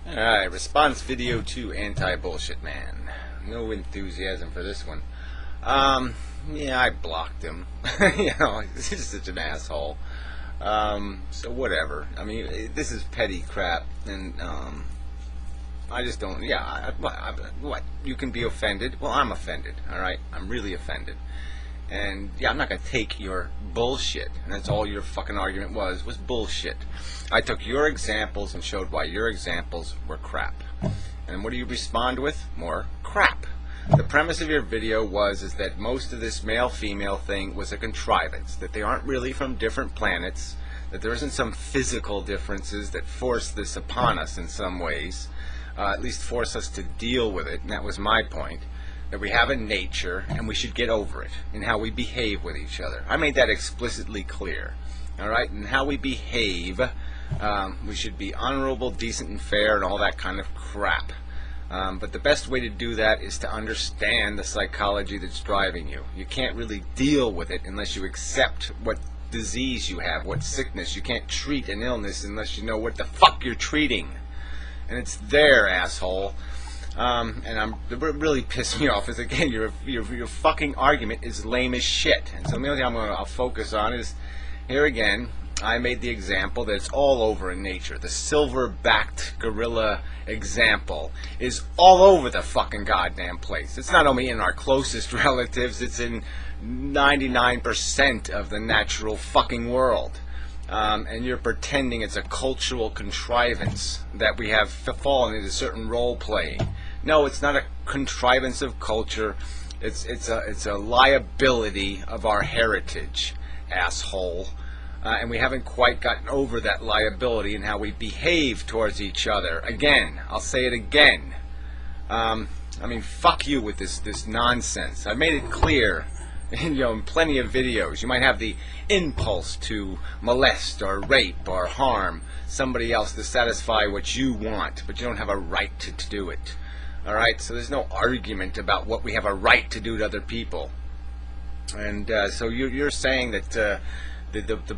Alright, response video to AntiBullshitMan. No enthusiasm for this one. Yeah, I blocked him. He's just such an asshole. So whatever. I mean, this is petty crap, and, I just don't, what? You can be offended? Well, I'm offended, alright? I'm really offended. And, yeah, I'm not going to take your bullshit. And that's all your fucking argument was bullshit. I took your examples and showed why your examples were crap. And what do you respond with? More crap. The premise of your video is that most of this male-female thing was a contrivance, that they aren't really from different planets, that there isn't some physical differences that force this upon us in some ways, at least force us to deal with it, and that was my point. That we have a nature, and we should get over it, in how we behave with each other. I made that explicitly clear. Alright? And how we behave, we should be honorable, decent, and fair, and all that kind of crap. But the best way to do that is to understand the psychology that's driving you. You can't really deal with it unless you accept what disease you have, what sickness. You can't treat an illness unless you know what the fuck you're treating. And it's there, asshole. And what really pissed me off is, again, your fucking argument is lame as shit. And so the only thing I'll focus on is, here again, I made the example that it's all over in nature. The silver-backed gorilla example is all over the fucking goddamn place. It's not only in our closest relatives, it's in 99% of the natural fucking world. And you're pretending it's a cultural contrivance that we have fallen into certain role-playing. No, it's not a contrivance of culture. It's a liability of our heritage, asshole. And we haven't quite gotten over that liability in how we behave towards each other. Again, I'll say it again. I mean, fuck you with this nonsense. I made it clear. In plenty of videos. You might have the impulse to molest or rape or harm somebody else to satisfy what you want, but you don't have a right to do it. Alright, so there's no argument about what we have a right to do to other people. And so you're saying that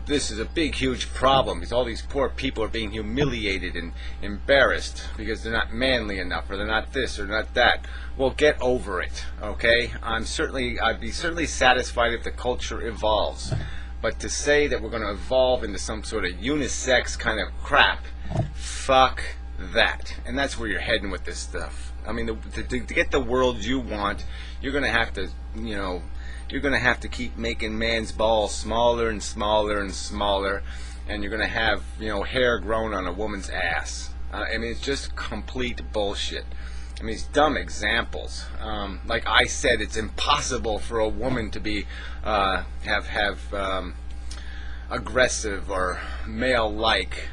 this is a big, huge problem because all these poor people are being humiliated and embarrassed because they're not manly enough, or they're not this or not that. Well, get over it, okay? I'd be certainly satisfied if the culture evolves. But to say that we're going to evolve into some sort of unisex kind of crap, fuck that. And that's where you're heading with this stuff. I mean, to get the world you want, you're going to have to, you're going to have to keep making man's balls smaller and smaller and smaller, and you're going to have, hair grown on a woman's ass. I mean, it's just complete bullshit. I mean, it's dumb examples. Like I said, it's impossible for a woman to be have aggressive or male-like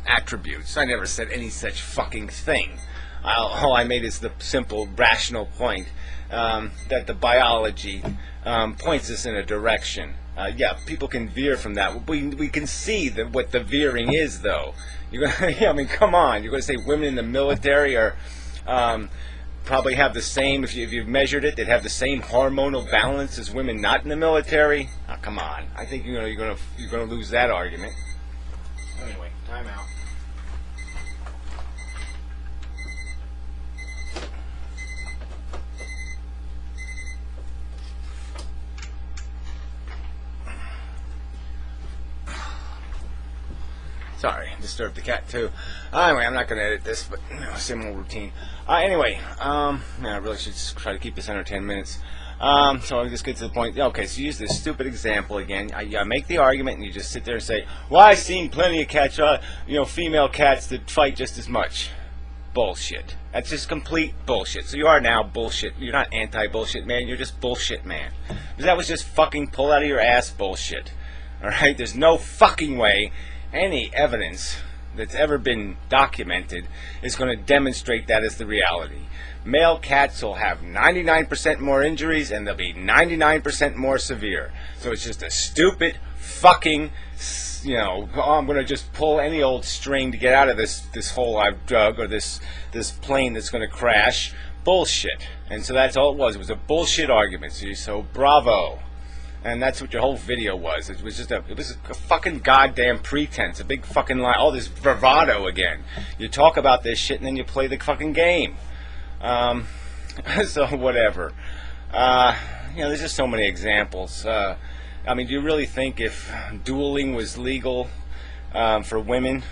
attributes. I never said any such fucking thing. All I made is the simple, rational point that the biology points us in a direction. Yeah, people can veer from that. We can see what the veering is, though. I mean, come on. You're going to say women in the military are probably have the same, if you've measured it, they'd have the same hormonal balance as women not in the military? Oh, come on. I think you're going to lose that argument. Anyway, time out. Sorry, disturbed the cat too. Anyway, I'm not going to edit this, but same old routine. Anyway, I really should just try to keep this under 10 minutes. So I'll just get to the point. Okay, so use this stupid example again. I make the argument, and you just sit there and say, "Well, I've seen plenty of cats, female cats that fight just as much." Bullshit. That's just complete bullshit. So you are now bullshit. You're not anti-bullshit man. You're just bullshit man. Because that was just fucking pull out of your ass bullshit. All right. There's no fucking way any evidence that's ever been documented is going to demonstrate that as the reality. Male cats will have 99% more injuries, and they'll be 99% more severe. So it's just a stupid fucking, I'm going to just pull any old string to get out of this hole I've dug, or this plane that's going to crash. Bullshit. And so that's all it was. It was a bullshit argument. So bravo. And that's what your whole video was. It was a fucking goddamn pretense, a big fucking lie. All this bravado again. You talk about this shit and then you play the fucking game. So whatever. There's just so many examples. I mean, do you really think if dueling was legal for women,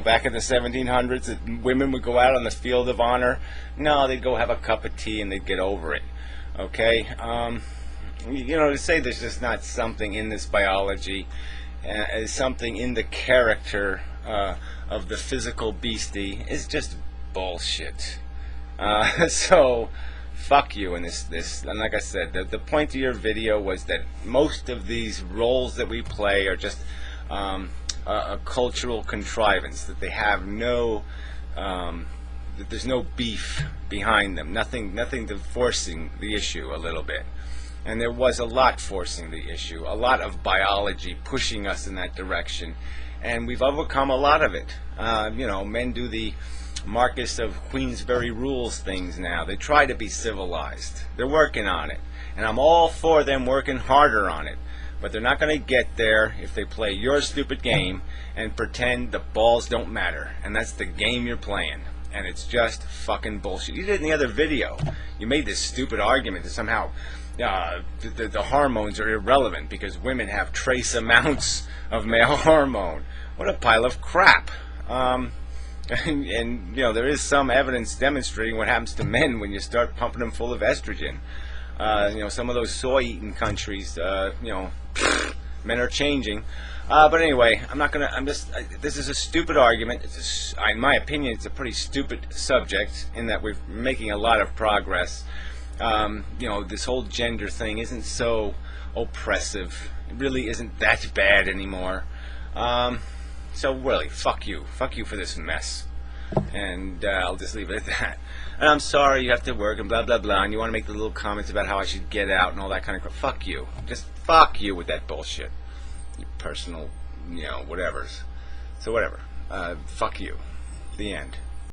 back in the 1700s, that women would go out on the field of honor? No, they'd go have a cup of tea and they'd get over it. Okay? To say there's just not something in this biology, something in the character of the physical beastie is just bullshit. So, fuck you. And and like I said, the point of your video was that most of these roles that we play are just a cultural contrivance, that they have that there's no beef behind them, nothing to forcing the issue a little bit. And there was a lot forcing the issue, a lot of biology pushing us in that direction, and we've overcome a lot of it. Men do the Marcus of Queensberry rules things now. They try to be civilized. They're working on it, and I'm all for them working harder on it. But they're not going to get there if they play your stupid game and pretend the balls don't matter. And that's the game you're playing. And it's just fucking bullshit. You did in the other video. You made this stupid argument that somehow the hormones are irrelevant because women have trace amounts of male hormone. What a pile of crap. And there is some evidence demonstrating what happens to men when you start pumping them full of estrogen. Some of those soy-eating countries, men are changing. But anyway, this is a stupid argument. In my opinion, it's a pretty stupid subject in that we're making a lot of progress. This whole gender thing isn't so oppressive. It really isn't that bad anymore. So really, fuck you. Fuck you for this mess. And I'll just leave it at that. And I'm sorry you have to work and blah, blah, blah. And you want to make the little comments about how I should get out and all that kind of crap. Fuck you. Just fuck you with that bullshit. Your personal, whatevers. So whatever. Fuck you. The end.